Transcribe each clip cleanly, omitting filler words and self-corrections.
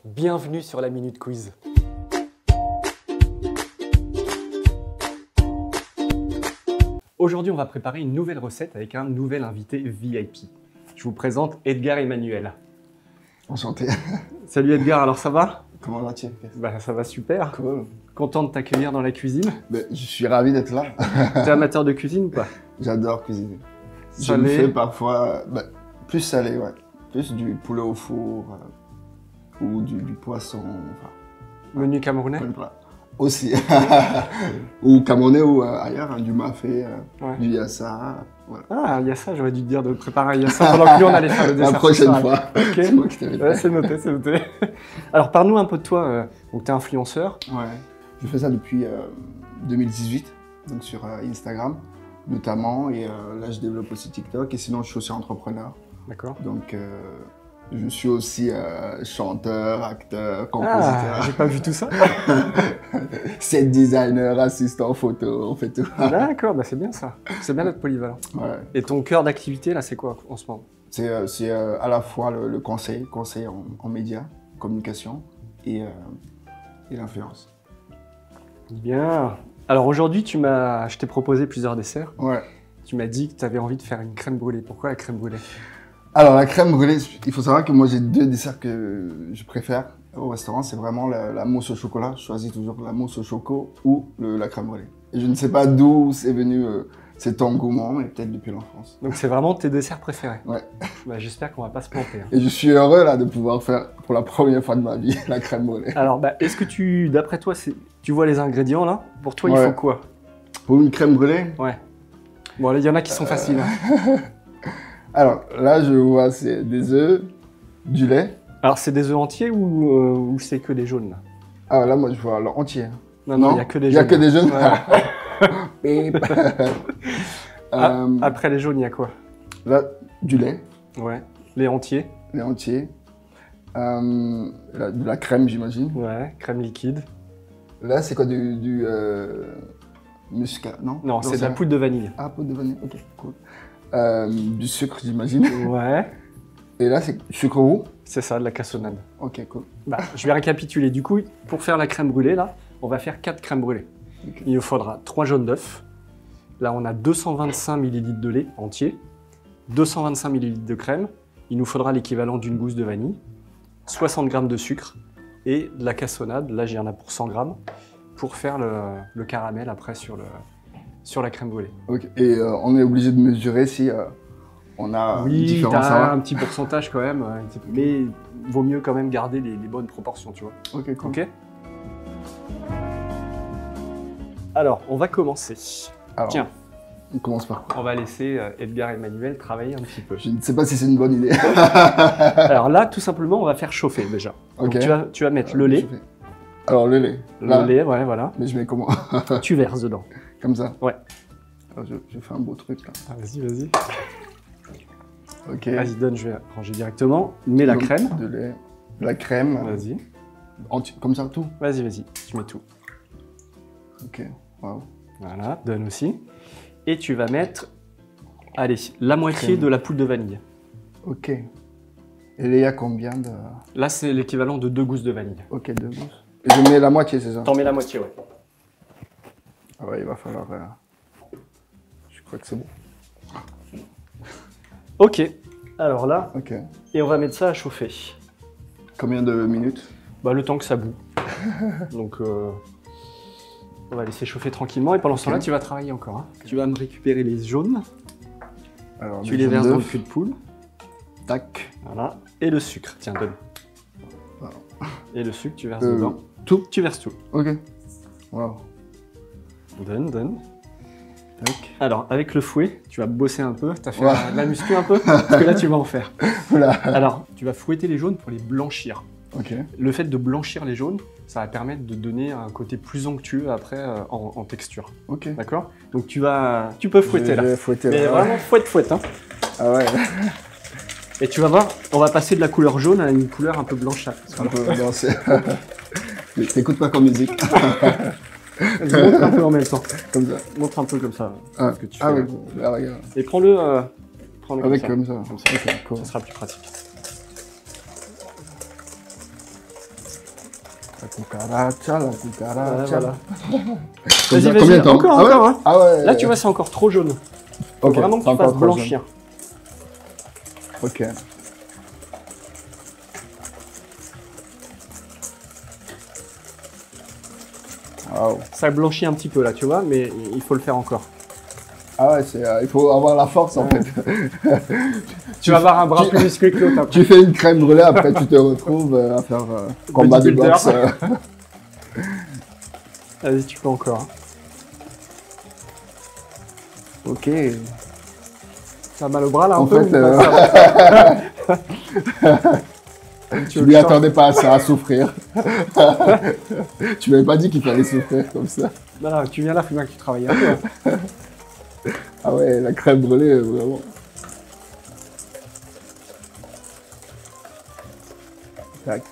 Bienvenue sur la Minute Quiz. Aujourd'hui, on va préparer une nouvelle recette avec un nouvel invité VIP. Je vous présente Edgar Emmanuel. Enchanté. Salut Edgar, alors ça va? Comment vas-tu? Bah, ça va super. Cool. Content de t'accueillir dans la cuisine. Je suis ravi d'être là. T'es amateur de cuisine ou pas? J'adore cuisiner. Je Salé? me fais parfois plus salé, ouais. Plus du poulet au four ou du poisson. Enfin, Menu camerounais? plein de plats. Aussi. Ou camerounais ou ailleurs, hein, du mafé, Ouais. du yassa. Voilà. Ah, il y a ça, j'aurais dû te dire de préparer il y a ça pendant que lui on allait faire le dessert. La prochaine ce soir. fois. Ok. C'est moi qui t'avais dit. Ouais, c'est noté, c'est noté. Alors parle-nous un peu de toi. Donc t'es influenceur. Ouais. Je fais ça depuis 2018, donc sur Instagram notamment, et là je développe aussi TikTok, et sinon je suis aussi entrepreneur. D'accord. Donc je suis aussi chanteur, acteur, compositeur. Ah, j'ai pas vu tout ça. Set designer, assistant photo, on fait tout. D'accord, bah c'est bien ça. C'est bien d'être polyvalent. Ouais. Et ton cœur d'activité là, c'est quoi en ce moment? C'est à la fois le conseil en médias, communication et l'influence. Bien. Alors aujourd'hui, je t'ai proposé plusieurs desserts. Ouais. Tu m'as dit que tu avais envie de faire une crème brûlée. Pourquoi la crème brûlée? Alors la crème brûlée, il faut savoir que moi j'ai deux desserts que je préfère au restaurant. C'est vraiment la mousse au chocolat. Je choisis toujours la mousse au choco ou la crème brûlée. Et je ne sais pas d'où c'est venu cet engouement, mais peut-être depuis l'enfance. Donc c'est vraiment tes desserts préférés. Ouais. Bah, j'espère qu'on va pas se planter. Hein. Et je suis heureux là de pouvoir faire pour la première fois de ma vie la crème brûlée. Alors bah, est-ce que d'après toi, tu vois les ingrédients là? Pour toi, il Ouais. faut quoi? Pour une crème brûlée, Ouais. Bon, là, il y en a qui sont faciles. Hein. alors là je vois c'est des œufs, du lait. Alors c'est des œufs entiers ou c'est que des jaunes là? Ah là moi je vois entier. Non, il y a que des Il jaunes. y a que des jaunes. Ouais. Bip. Après les jaunes, il y a quoi? Là du lait, Ouais. Les entiers. lait entier. De la crème j'imagine. Ouais. Crème liquide. Là c'est quoi du muscat, non? Non, c'est de la poudre de vanille. Ah, poudre de vanille, ok, cool. Du sucre j'imagine. Ouais. Et là c'est sucre roux. C'est ça, de la cassonade. Ok, cool. Bah, je vais récapituler. Du coup, pour faire la crème brûlée, là, on va faire 4 crèmes brûlées. Ok. Il nous faudra 3 jaunes d'œufs. Là, on a 225 ml de lait entier, 225 ml de crème. Il nous faudra l'équivalent d'une gousse de vanille, 60 g de sucre et de la cassonade. Là, j'y en a pour 100 g pour faire le caramel après sur la crème brûlée. Ok. Et on est obligé de mesurer si on a Oui, différents t'as saveurs. un petit pourcentage quand même, mais vaut mieux quand même garder les bonnes proportions, tu vois. Ok, cool. Ok. Alors, on va commencer. Alors, Tiens, on commence par quoi? on va laisser Edgar Emmanuel travailler un petit peu. Je ne sais pas si c'est une bonne idée. Alors là, tout simplement, on va faire chauffer déjà. Ok. Donc, tu vas mettre le lait. Je fais- Alors le lait. Là. Le lait, ouais, voilà. Mais je mets comment? Tu verses dedans. Comme ça. Ouais. Alors, je fais un beau truc là. Ah, vas-y, vas-y. Ok. Vas-y, donne, je vais ranger directement. Mets la Donc, crème. De lait. La crème. Vas-y. Comme ça tout. Vas-y, tu mets tout. Ok. Waouh. Voilà, donne aussi. Et tu vas mettre, allez, la moitié Crème. de la poudre de vanille. Ok. Et là, il y a combien de... Là, c'est l'équivalent de 2 gousses de vanille. Ok, 2 gousses. Et je mets la moitié, c'est ça? T'en mets la moitié, ouais. Ah ouais, il va falloir... Je crois que c'est bon. Ok. Alors là, Ok. et on va mettre ça à chauffer. Combien de minutes? Bah, le temps que ça bout. Donc, on va laisser chauffer tranquillement. Et pendant ce temps-là, tu vas travailler encore. Hein. Tu vas me récupérer les jaunes. Alors, Tu des les jaunes verses dans le d'œufs. cul de poule. Tac. Voilà. Et le sucre. Tiens, donne. Voilà. Et le sucre, tu verses dedans. Tout? Tu verses tout. Ok. Waouh. Donne. Tac. Alors, avec le fouet, tu vas bosser un peu. T'as fait Ouais. de la muscu un peu? Parce que là, tu vas en faire. Voilà. Alors, tu vas fouetter les jaunes pour les blanchir. Ok. Le fait de blanchir les jaunes, ça va permettre de donner un côté plus onctueux après en texture. Ok. D'accord? Donc tu peux fouetter Je là. vais fouetter Mais là. vraiment fouette, hein. Ah ouais. Et tu vas voir, on va passer de la couleur jaune à une couleur un peu blanchâtre. On peut danser. T'écoutes pas comme musique. Vas-y, montre un peu en même temps. Comme ça. Montre un peu comme ça. Ah, ce que tu ah fais. ouais. Là, regarde. Et prends-le Avec comme ça. comme ça. Comme ça. Ok, cool. Ça sera plus pratique. La cucaracha, la Ouais, cucaracha. voilà. Comme Vas-y, ça, vas-y, combien de temps? encore, Ah ouais? encore. Hein. Ah ouais. Là, tu vois, c'est encore trop jaune. Faut Ok, vraiment que c'est tu encore fasses trop jaune. blanchir. Ok. Waouh. Ça blanchit un petit peu là, tu vois, mais il faut le faire encore. Ah ouais, il faut avoir la force en fait. Tu vas avoir un bras plus musclé que l'autre après. Tu fais une crème brûlée, après tu te retrouves à faire combat de Bodybuilder. boxe. Vas-y, tu peux encore. Hein. Ok. T'as mal au bras là un En peu fait, ou pas, ça va. je m'y attendais pas à ça, à souffrir. Tu m'avais pas dit qu'il fallait souffrir comme ça. Non, non, tu viens là, faut bien que tu travailles un peu. Hein. Ah ouais, la crème brûlée, vraiment. Tac.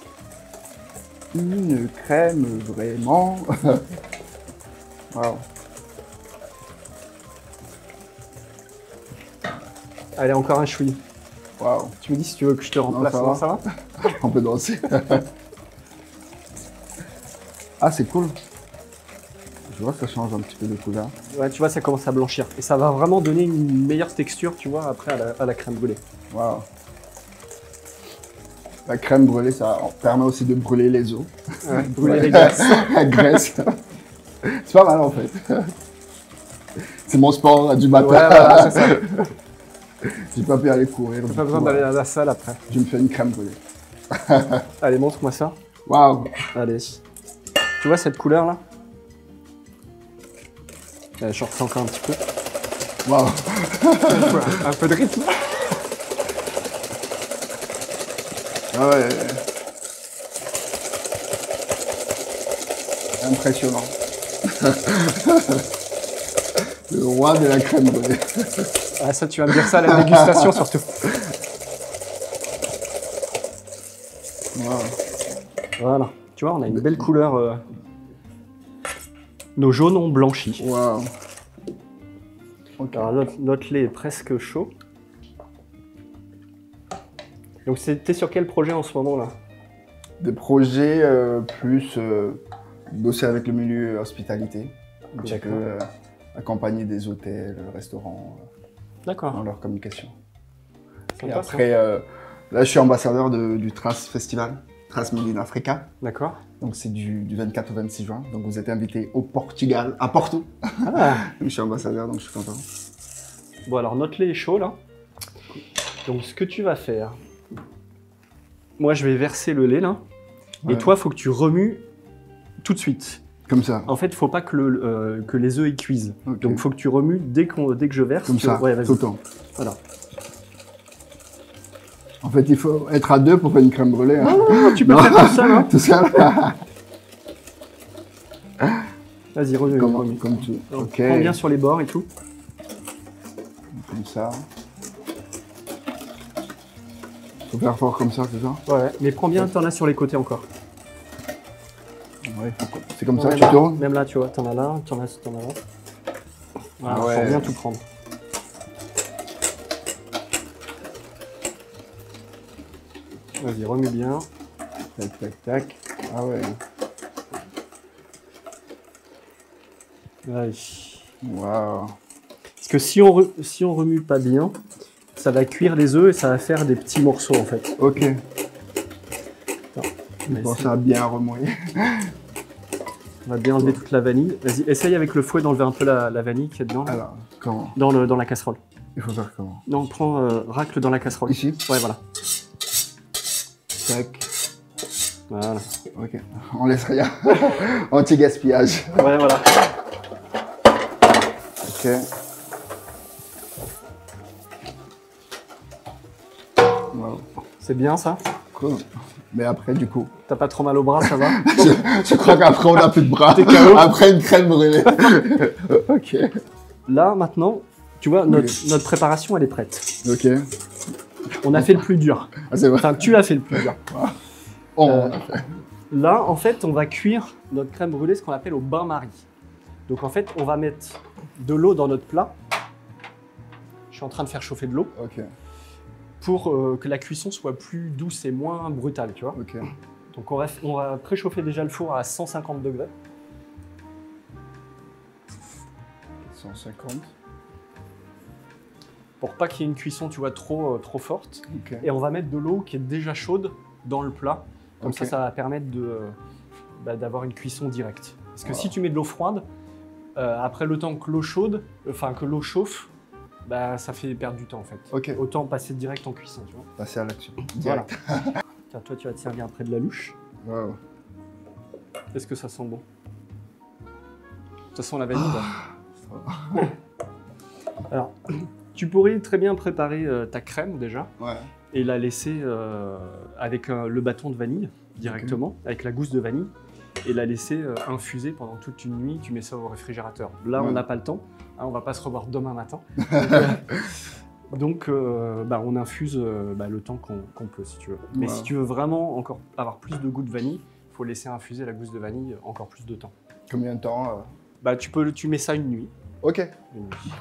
Une crème, vraiment. Waouh. Allez, encore un chouï. Waouh. Tu me dis si tu veux que je te remplace. ça Non, va. ça va. On peut danser. Ah, c'est cool. Je vois que ça change un petit peu de couleur. Ouais, tu vois, ça commence à blanchir. Et ça va vraiment donner une meilleure texture, tu vois, après à la crème brûlée. Waouh. La crème brûlée, ça permet aussi de brûler les os. Ouais, brûler les glaces. La graisse. C'est pas mal en fait. C'est mon sport du matin. Ouais, voilà, c'est ça. J'ai pas pu aller courir. T'as pas besoin d'aller à la salle après. Je me fais une crème brûlée. Allez, montre-moi ça. Waouh. Allez. Tu vois cette couleur là? Je refais encore un petit peu. Waouh. Un peu de rythme. Ah ouais. Impressionnant. Le roi de la crème brûlée. Ah, ça, tu vas me dire ça à la dégustation surtout. Waouh. Voilà. Tu vois, on a une belle couleur. Nos jaunes ont blanchi. Waouh. Ok. Alors, notre lait est presque chaud. Donc, t'es sur quel projet en ce moment là? Des projets plus bosser avec le milieu hospitalité. Un petit peu accompagner des hôtels, restaurants D'accord. dans leur communication. Et Sympa, après, là je suis ambassadeur du Trace Festival, Trace Made in Africa. D'accord. Donc c'est du 24 au 26 juin. Donc vous êtes invité au Portugal, à Porto. Ah. Je suis ambassadeur, donc je suis content. Bon, alors notre lait est chaud là. Donc, ce que tu vas faire, moi je vais verser le lait là. Ouais. Et toi, il faut que tu remues tout de suite. Comme ça. En fait, il ne faut pas que les œufs y cuisent. Ok. Donc, il faut que tu remues dès que je verse. Comme ça, Ouais, vas-y. tout le temps. Voilà. En fait, il faut être à deux pour faire une crème brûlée. Hein. Non, tu peux Non. faire tout ça, hein. Tout seul. Vas-y, remue. remue. Comme tout. Donc, Ok. prends bien sur les bords et tout. Comme ça. Faut faire fort comme ça, c'est ça? Ouais, mais prends bien, t'en as sur les côtés encore. Ouais, c'est comme ça Ouais, que tu là, tournes? même là, tu vois, t'en as là, t'en as là. Voilà, Ah ouais. faut bien tout prendre. Vas-y, remue bien. Tac, tac, tac. Ah ouais. Allez. Waouh. Parce que si on remue pas bien, ça va cuire les œufs et ça va faire des petits morceaux en fait. Ok. Mais Bon, c'est- ça a bien remué. On va bien enlever toute la vanille. Vas-y, essaye avec le fouet d'enlever un peu la vanille qu'il y a dedans. Là. Alors, comment? Dans la casserole. Il faut faire comment? Non, prends, racle dans la casserole. Ici? Ouais, voilà. Tac. Voilà. Ok. On laisse rien. Anti-gaspillage. Ouais, voilà. Ok. Wow. C'est bien ça? Cool. Mais après, du coup, T'as pas trop mal au bras, ça va? je crois qu'après, on n'a plus de bras. T'es KO. Après une crème brûlée. Ok. Là, maintenant, tu vois, notre préparation, elle est prête. Ok. On a fait le plus dur. Ah, c'est vrai. Enfin, tu as fait le plus dur. On- Là, en fait, on va cuire notre crème brûlée, ce qu'on appelle au bain-marie. Donc, en fait, on va mettre de l'eau dans notre plat. Je suis en train de faire chauffer de l'eau Ok. pour que la cuisson soit plus douce et moins brutale, tu vois. Ok. Donc on va préchauffer déjà le four à 150 degrés. 150. Pour pas qu'il y ait une cuisson, tu vois, trop forte. Ok. Et on va mettre de l'eau qui est déjà chaude dans le plat. Comme Ok. ça va permettre d'avoir une cuisson directe. Parce que Voilà. si tu mets de l'eau froide, après le temps que l'eau chauffe, bah, ça fait perdre du temps en fait. Ok. Autant passer direct en cuisson, tu vois. Passer à l'action. Voilà. Direct. Tiens, toi, tu vas te servir après de la louche. Wow. Est-ce que ça sent bon? Ça sent la vanille, là. Alors, tu pourrais très bien préparer ta crème déjà Ouais. et la laisser avec le bâton de vanille directement, avec la gousse de vanille, et la laisser infuser pendant toute une nuit. Tu mets ça au réfrigérateur. Là, Ouais. on n'a pas le temps. Hein, on va pas se revoir demain matin. Donc, on infuse le temps qu'on peut, si tu veux. Mais Ouais. si tu veux vraiment encore avoir plus de goût de vanille, il faut laisser infuser la gousse de vanille encore plus de temps. Combien de temps Tu mets ça une nuit. Ok. Une nuit.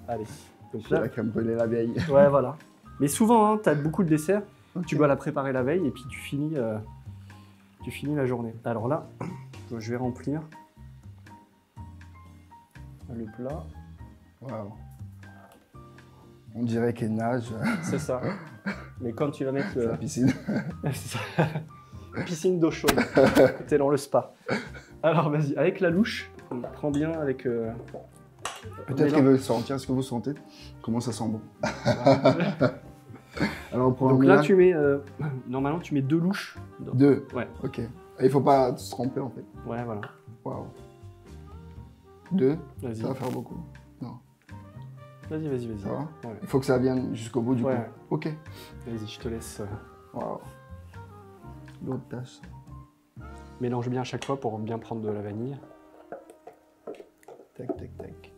Allez. Donc J'ai la crème brûlée la veille. ouais, voilà. Mais souvent, tu as beaucoup de desserts, Ok. tu dois la préparer la veille et puis tu finis la journée. Alors là, je vais remplir le plat. Wow. On dirait qu'elle nage C'est ça. Mais comme tu vas mettre à la piscine. c'est ça. Piscine d'eau chaude, t'es dans le spa. Alors vas-y, avec la louche, prends bien avec... Peut-être qu'elle veut sentir. Est-ce que vous sentez comment ça sent bon? Alors on prend Donc un là, mélange. tu mets... normalement, tu mets 2 louches. Deux. Ouais. Ok. Et il faut pas se tromper en fait. Ouais, voilà. Waouh. Deux. Vas-y. Ça va faire beaucoup. Non. Vas-y. Ça va? Ouais. Il faut que ça vienne jusqu'au bout du Ouais. coup. Ok. Vas-y, je te laisse... Waouh. L'autre tâche. mélange bien à chaque fois pour bien prendre de la vanille. Tac, tac, tac.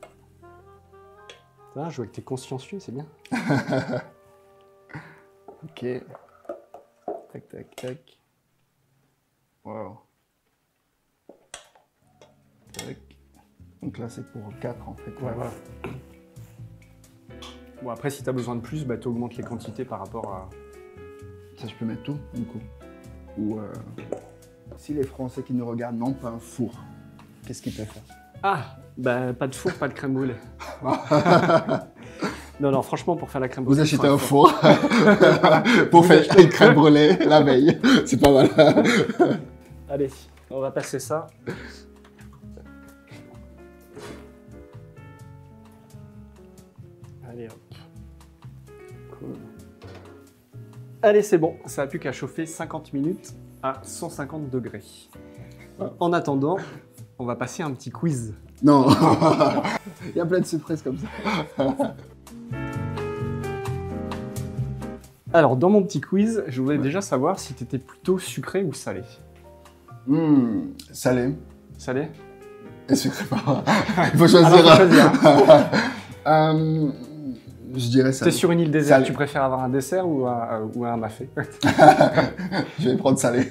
Ça va, je vois que t'es consciencieux, c'est bien. Ok. Tac, tac, tac. Waouh. Tac. Donc là, c'est pour 4 en fait. Ouais, voilà. Bon, après, si tu as besoin de plus, bah, tu augmentes les quantités par rapport à... Ça, je peux mettre tout, du coup. Ou si les Français qui nous regardent n'ont pas un four, qu'est-ce qu'ils peuvent faire? Ah, bah, pas de four, pas de crème brûlée. Non, franchement, pour faire la crème Vous brûlée... achetez un four pour faire une crème brûlée la veille. C'est pas mal. Allez, on va passer ça. Allez, hop. Cool. Allez, c'est bon. Ça n'a plus qu'à chauffer 50 minutes à 150 degrés. En attendant, on va passer un petit quiz. Non. Il y a plein de surprises comme ça. Alors, dans mon petit quiz, je voulais déjà savoir si tu étais plutôt sucré ou salé. Salé Salé? et sucré. Il faut Alors, faut choisir. choisir. Je dirais T'es salé. sur une île déserte, Salé. tu préfères avoir un dessert ou un mafé? Je vais prendre salé.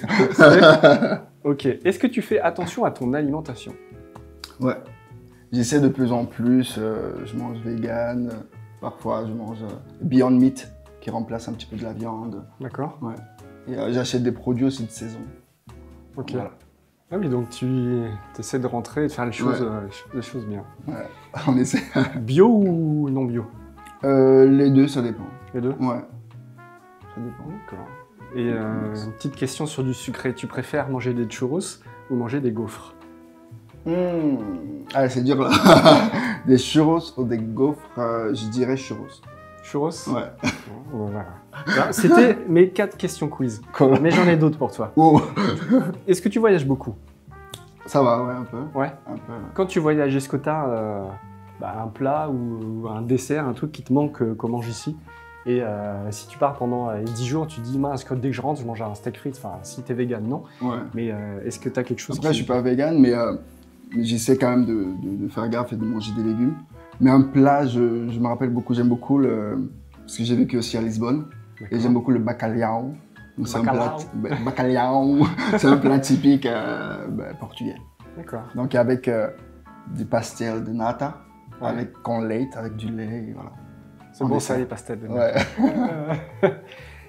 Ok. Est-ce que tu fais attention à ton alimentation? Ouais. J'essaie de plus en plus. Je mange vegan. Parfois, je mange Beyond Meat qui remplace un petit peu de la viande. D'accord. Ouais. Et j'achète des produits aussi de saison. Ok. Voilà. Ah oui, donc tu essaies de rentrer et de faire les choses, Ouais. les choses bien. Ouais. On essaie. Bio ou non bio? Les deux, ça dépend. Les deux? Ouais. Ça dépend. D'accord. Et une petite question sur du sucré. Tu préfères manger des churros ou manger des gaufres? Ah, c'est dur là. Des churros ou des gaufres, je dirais churros. Churros? Ouais. Bon, voilà. Alors, c'était mes 4 questions quiz. Cool. Mais j'en ai d'autres pour toi. Oh. Est-ce que tu voyages beaucoup? Ça va, ouais, un peu. Ouais. Un peu. Quand tu voyages, est-ce que tu as un plat ou un dessert, un truc qui te manque qu'on mange ici? Et si tu pars pendant 10 jours, tu te dis, mince, que dès que je rentre, je mange un steak frites. Enfin, si t'es vegan, non. Ouais. Mais est-ce que tu as quelque chose Après, je suis pas vegan, mais j'essaie quand même de faire gaffe et de manger des légumes. Mais un plat, je me rappelle beaucoup, j'aime beaucoup parce que j'ai vécu aussi à Lisbonne. Et j'aime beaucoup le bacalhau. Donc, c'est un plat, bacalhau. C'est un plat typique portugais. D'accord. Donc avec du pastel de nata, Ouais. avec con lait, avec du lait, et voilà. C'est En bon, dessert. ça, les pastèques. Ouais.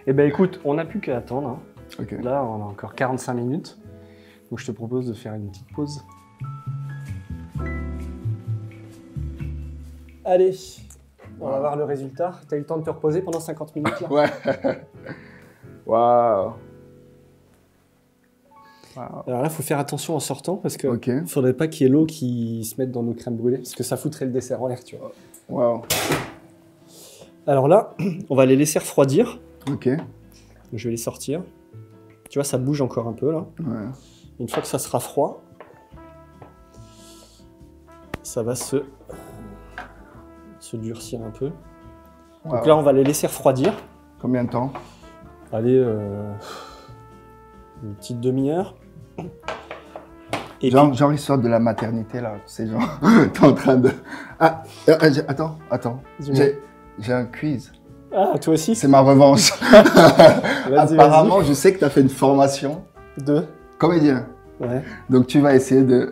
Eh ben écoute, on n'a plus qu'à attendre. Hein. Ok. Là, on a encore 45 minutes. Donc, je te propose de faire une petite pause. Allez, on va voir le résultat. Tu as eu le temps de te reposer pendant 50 minutes là? Ouais. Waouh. Alors là, il faut faire attention en sortant parce qu'il Ok. ne faudrait pas qu'il y ait l'eau qui se mette dans nos crèmes brûlées parce que ça foutrait le dessert en l'air, tu vois. Waouh. Alors là, on va les laisser refroidir. Ok. Je vais les sortir. Tu vois, ça bouge encore un peu là. Ouais. Une fois que ça sera froid, ça va se durcir un peu. Waouh. Donc là, on va les laisser refroidir. Combien de temps? Allez, une petite demi-heure. Et Genre ils sortent de la maternité là, c'est genre, t'es en train de... Ah, attends, dis-moi. j'ai un quiz. Ah, toi aussi? C'est ma revanche. Vas-y, Apparemment, je sais que t'as fait une formation Deux. comédien. Ouais. Donc tu vas essayer de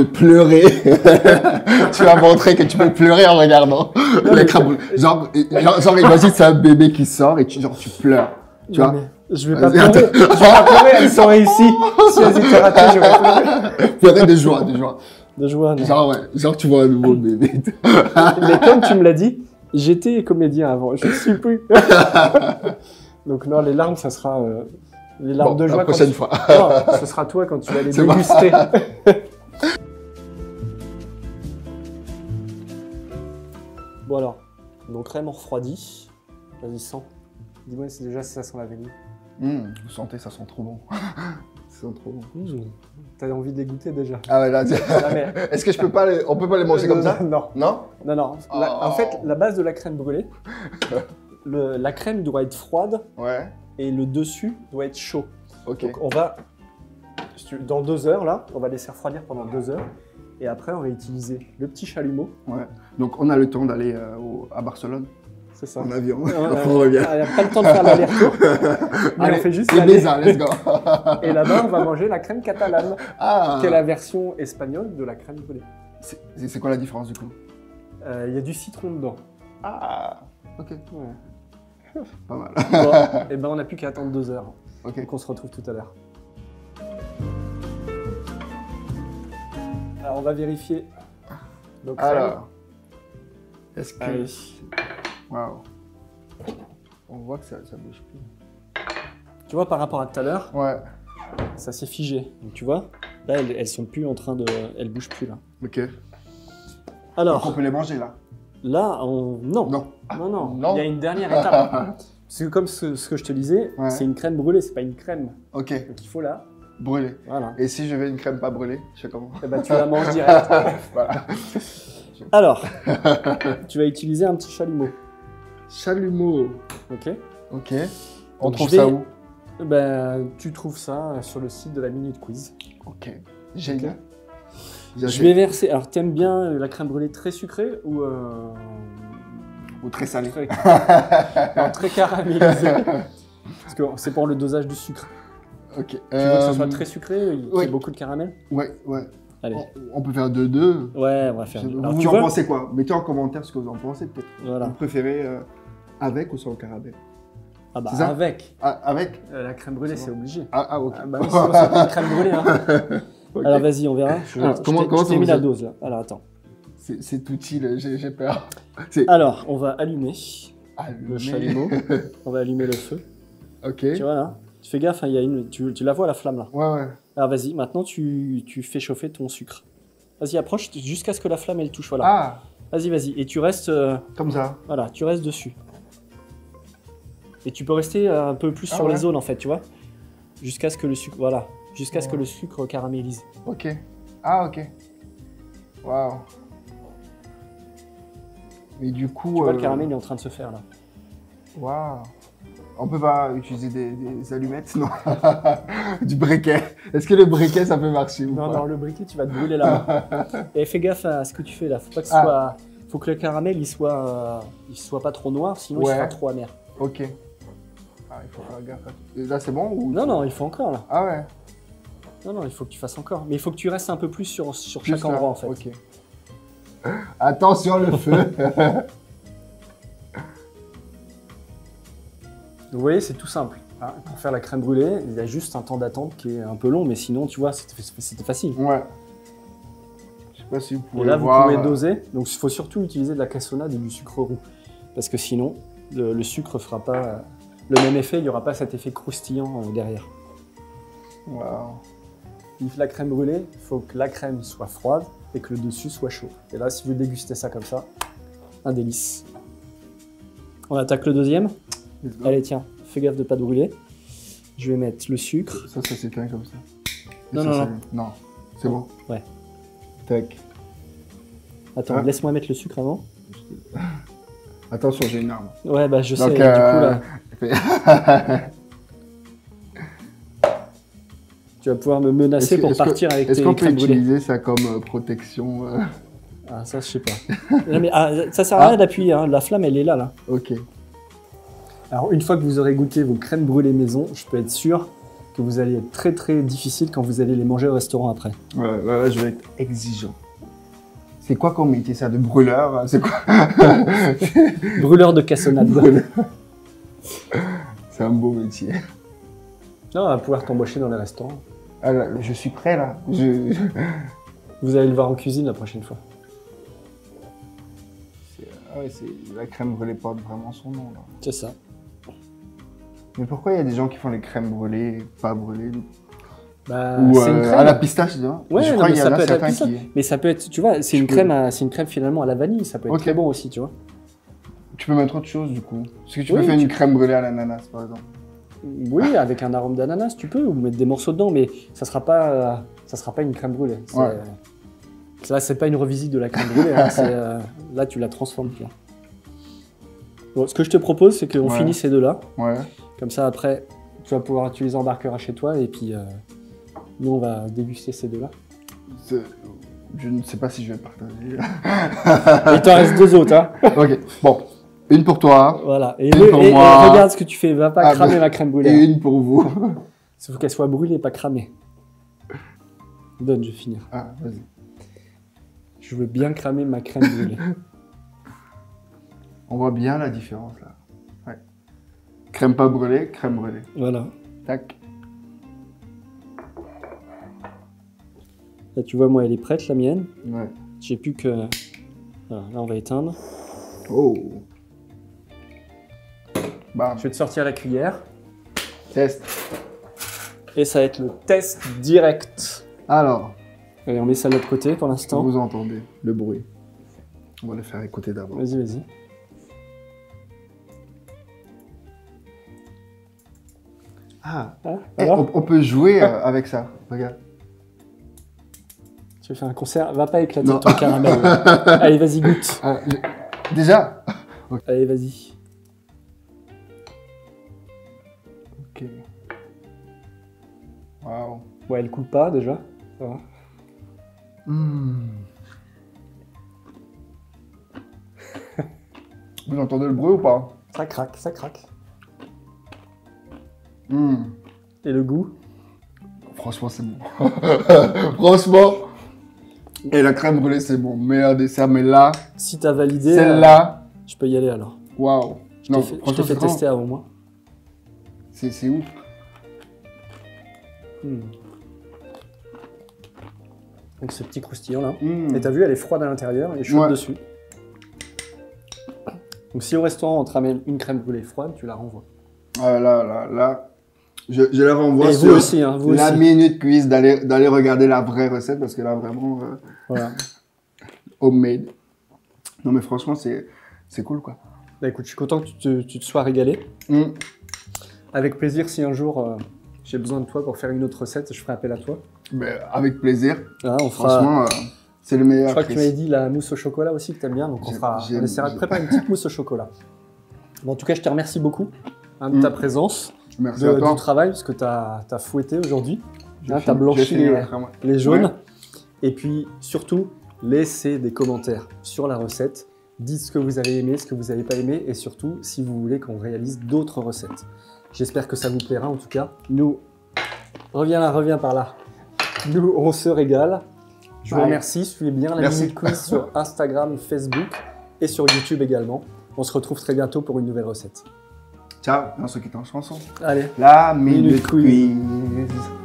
pleurer. Tu vas montrer que tu peux pleurer en regardant les crabes. Genre imagine c'est un bébé qui sort et tu pleures. Tu Non, vois? mais je vais pas Vas-y, pleurer. Je vais pas pleurer, elles sont réussies. Si elles étaient ratées, je vais pleurer. Pleurer de joie. De joie, non. Genre ouais, genre tu vois un nouveau bébé. Mais comme tu me l'as dit, j'étais comédien avant, je ne suis plus. Donc non, les larmes, ça sera les larmes de joie. La prochaine fois. Non, ce sera toi quand tu vas les C'est bon. déguster. Bon alors, nos crèmes ont refroidi. Vas-y, sens. Dis-moi si déjà si ça sent la vanille. Vous sentez, ça sent trop bon. Ça sent trop bon. T'as envie de les goûter déjà. Ah ouais là. Non, mais- Est-ce que on peut pas les manger comme ça? Non. Non? Non. En fait, la base de la crème brûlée, la crème doit être froide Ouais. et le dessus doit être chaud. Ok. Donc on va, dans 2 heures là, on va laisser refroidir pendant 2 heures. Et après, on va utiliser le petit chalumeau. Ouais. Donc on a le temps d'aller à Barcelone C'est ça. en avion. Ouais, On revient. Il n'y a pas le temps de faire l'aller-retour. Mais Allez, on fait juste les l'aller. Ibiza, let's go. Et là-bas, on va manger la crème catalane, Ah. qui est la version espagnole de la crème brûlée. C'est quoi la différence du coup? Il y a du citron dedans. Ah. Ok. Ouais. Pas mal. Bon, et ben on n'a plus qu'à attendre 2 heures. Ok. Donc on se retrouve tout à l'heure. Alors on va vérifier nos crèmes. Alors. Est-ce que. Allez. Waouh. On voit que ça bouge plus. Tu vois, par rapport à tout à l'heure, Ouais. ça s'est figé. Donc tu vois, là elles sont plus en train de, elles bougent plus là. Ok. Donc Alors on peut les manger là. là, non. Non. Il y a une dernière étape. Parce que comme ce que je te disais, Ouais. c'est une crème brûlée, c'est pas une crème. Ok. Donc il faut là, Brûlé. voilà. Et si je veux une crème pas brûlée, je sais comment. Et ben tu la manges direct. Voilà. Alors, tu vas utiliser un petit chalumeau, Chalumeau. ok? Ok. On Donc, trouve je vais- ça où? Ben tu trouves ça sur le site de la Minute Quiz. Ok. Génial. Je vais verser. Alors t'aimes bien la crème brûlée très sucrée ou Ou très salé. très, non, très caramélisée? Parce que c'est pour le dosage du sucre. Ok. Tu veux que ça soit très sucré, qu'il y ait oui. beaucoup de caramel? Ouais. Allez. On peut faire 2-2. Ouais, on va faire. Alors, Vous tu en vois, pensez quoi? Mettez en commentaire ce que vous en pensez peut-être. voilà. Vous préférez avec ou sans caramel? Ah bah C'est ça avec. Ah, avec? La crème brûlée, C'est c'est obligé. Ah, ok. Ah bah oui, sinon c'est pas une crème brûlée. Hein. Ok. Alors vas-y, on verra. Alors, comment je t'ai ça mis vous la a- dose là. Alors attends. C'est utile, j'ai peur. Alors, on va allumer le Le chalumeau. On va allumer le feu. Ok. Tu vois là? Tu fais gaffe, hein, il y a tu la vois la flamme là. Ouais. Alors vas-y, maintenant tu fais chauffer ton sucre. Vas-y, approche jusqu'à ce que la flamme elle touche. Voilà. Ah, Vas-y. Et tu restes, comme ça. voilà, tu restes dessus. Et tu peux rester un peu plus Ah sur ouais. les zones en fait, tu vois. Jusqu'à ce que le sucre, voilà, jusqu'à ce que le sucre caramélise. Ok. Ah, ok. Waouh. Mais du coup. Tu vois, le caramel il est en train de se faire là. Waouh. On peut pas utiliser des allumettes, non? Du briquet. Est-ce que le briquet ça peut marcher ou Non, pas? non, le briquet, tu vas te brûler la main. Et fais gaffe à ce que tu fais là. Faut pas que ce Ah. soit. Faut que le caramel il soit pas trop noir, sinon il Ouais. sera trop amer. Ok. Ah, il faut faire gaffe. Et là c'est bon ou... Non, il faut encore là. Ah ouais. Non, il faut que tu fasses encore. Mais il faut que tu restes un peu plus sur Plus chaque là. endroit en fait. Ok. Attention le feu. Vous voyez, c'est tout simple. Ah, pour faire la crème brûlée, il y a juste un temps d'attente qui est un peu long, mais sinon, tu vois, c'était facile. Ouais. Je sais pas si vous Et pouvez là, voir. vous pouvez doser. Donc, il faut surtout utiliser de la cassonade et du sucre roux. Parce que sinon, le sucre ne fera pas le même effet, il n'y aura pas cet effet croustillant derrière. Wow. La crème brûlée, il faut que la crème soit froide et que le dessus soit chaud. Et là, si vous dégustez ça comme ça, un délice. On attaque le deuxième. Allez, tiens, fais gaffe de ne pas te brûler. Je vais mettre le sucre. Ça s'éteint comme ça. Et Non, ça, non, ça- non. Non, c'est bon. Ouais. Tac. Attends, Ah. laisse-moi mettre le sucre avant. Attention, j'ai une arme. Ouais, bah je sais, Donc, du coup là, tu vas pouvoir me menacer pour partir avec tes Est-ce qu'on peut crèmes brûlées. utiliser ça comme protection Ah, ça, je sais pas. Non, mais, ça sert à rien d'appuyer, hein. La flamme, elle est là. Ok. Alors, une fois que vous aurez goûté vos crèmes brûlées maison, je peux être sûr que vous allez être très très difficile quand vous allez les manger au restaurant après. Ouais, je vais être exigeant. C'est quoi comme métier ça, de brûleur? C'est quoi? Brûleur de cassonade. C'est un beau métier. Non, on va pouvoir t'embaucher dans les restaurants. Ah, là, je suis prêt là. Vous allez le voir en cuisine la prochaine fois. Ah ouais, la crème brûlée porte vraiment son nom là. C'est ça. Mais pourquoi il y a des gens qui font les crèmes brûlées, pas brûlées? Bah, Ou c'est une crème. à la pistache, non? Ouais, je non, crois mais qu'il y ça en a peut être à la certains pistache. qui... Mais ça peut être, tu vois, c'est une peux- crème finalement à la vanille, ça peut être Ok. très bon aussi, tu vois. Tu peux mettre autre chose du coup. Est-ce que tu Oui, peux faire une crème brûlée à l'ananas par exemple? Oui, avec un arôme d'ananas, tu peux, ou mettre des morceaux dedans, mais ça sera pas une crème brûlée. Ouais. Là, c'est pas une revisite de la crème brûlée, hein, là, tu la transformes. Tu vois. Bon, ce que je te propose, c'est qu'on Ouais. finisse ces deux-là. Ouais. Comme ça, après, tu vas pouvoir, tu les embarqueras chez toi, et puis nous, on va déguster ces deux-là. Je ne sais pas si je vais partager. Il t'en reste deux autres, hein. Ok, bon. Une pour toi Voilà. Et, Une pour moi. regarde ce que tu fais, va pas Ah, cramer bah, ma crème et brûlée. une pour vous. Il faut qu'elle soit brûlée, pas cramée. Donne, je vais finir. Ah, vas-y. Je veux bien cramer ma crème brûlée. On voit bien la différence là. Ouais. Crème pas brûlée, crème brûlée. Voilà. Tac. Là, tu vois, moi, elle est prête, la mienne. Ouais. J'ai plus que... Voilà, là, on va éteindre. Oh. Bam. Je vais te sortir la cuillère. Test. Et ça va être le test direct. Alors, Allez, on met ça de l'autre côté pour l'instant. vous entendez le bruit. On va le faire écouter d'abord. Vas-y, vas-y. Ah. Ah, Eh, alors, on peut jouer avec ça. Regarde. tu veux faire un concert? Va pas éclater Non. ton caramel. Allez, vas-y, goûte. Ah, déjà. Allez, vas-y. Ok. Waouh. Ouais, elle coule pas, déjà. Ça va. Vous entendez le bruit ou pas? Ça craque, ça craque. Et le goût? Franchement, c'est bon. Franchement. Et la crème brûlée, c'est mon meilleur dessert. Mais là, Si t'as validé, celle-là, je peux y aller alors. waouh. Je t'ai fait c'est tester avant moi. C'est ouf. Donc ce petit croustillant là. Mm. Et t'as vu, elle est froide à l'intérieur et chaude Ouais. dessus. Donc si au restaurant on te ramène une crème brûlée froide, tu la renvoies. Ah, là. Je la renvoie Et sur vous aussi, hein, vous la aussi. minute quiz d'aller regarder la vraie recette parce que là, vraiment, Voilà. homemade. Non, mais franchement, c'est cool, quoi. Bah écoute, je suis content que tu te sois régalé. Mm. Avec plaisir, si un jour j'ai besoin de toi pour faire une autre recette, je ferai appel à toi. Mais avec plaisir. Hein, on fera... Franchement, c'est le meilleur. Je crois que tu Chris. m'avais dit la mousse au chocolat aussi que t'aimes bien, donc on essaiera de préparer une petite mousse au chocolat. Bon, en tout cas, je te remercie beaucoup de ta présence, Merci à du toi. travail, parce que t'as fouetté aujourd'hui. J'ai Hein, fini- t'as blanchi j'ai fini les- après moi. les jaunes. Ouais. Et puis, surtout, laissez des commentaires sur la recette. Dites ce que vous avez aimé, ce que vous n'avez pas aimé, et surtout, si vous voulez qu'on réalise d'autres recettes. J'espère que ça vous plaira, en tout cas. Nous, reviens par là. Nous, on se régale. Je vous Ouais. remercie. Suivez bien la Merci. Minute Quiz sur Instagram, Facebook et sur YouTube également. On se retrouve très bientôt pour une nouvelle recette. Ciao, et on se quitte en chanson. Allez. La minute Minute quiz. quiz.